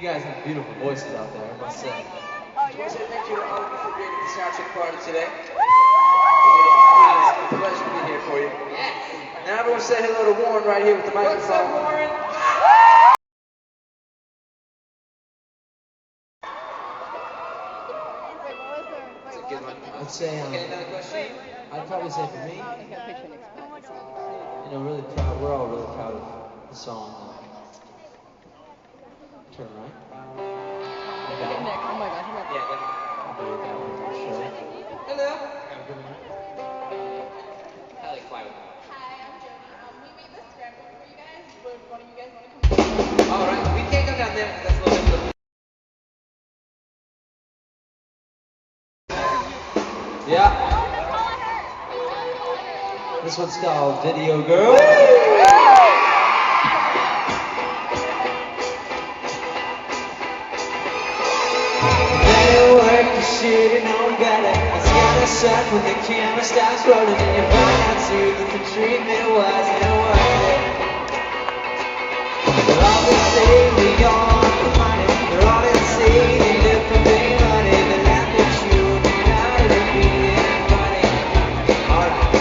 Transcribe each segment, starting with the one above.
guys have beautiful voices out there, I must say. I want to say thank you to all of you for being at the soundcheck party today. It's a pleasure to be here for you. Yes. Now everyone say hello to Warren right here with the microphone. What's up, Warren? I'd say, Okay, another question? I'd probably say for me, really proud, we're all really proud of the song. Turn right. Nick, oh my gosh, Yeah, definitely. I'll do that one for sure. Hello. Have a good night. I like fly with that. Hi, I'm Jody. We made this scramble for you guys. Would one of you guys want to come? All right, we can't go down there. That's a little bit. Yeah. This one's called Video Girl. Shooting on better. It's gotta suck when the camera stops rolling and you find out too that the treatment wasn't worth it. They're all they say they all want the money. They're all they say they live for big money. They laugh at you and you're not even being funny. Alright.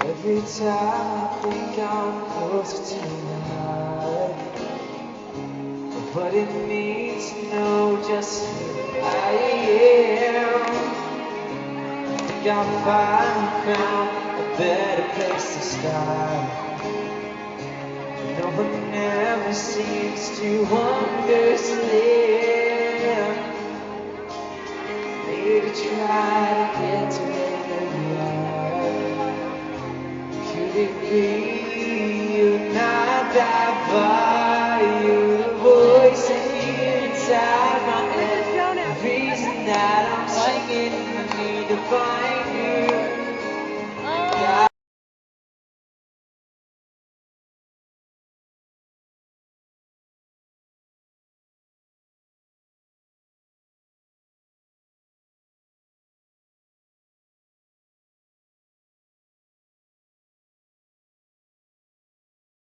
Every time I think I'm closer to the light, what it means to know just who I am. I think I've finally found a better place to start. No one ever seems to understand. Maybe try to get to where we are. Could it be you, not that far? You, the voice in the inside.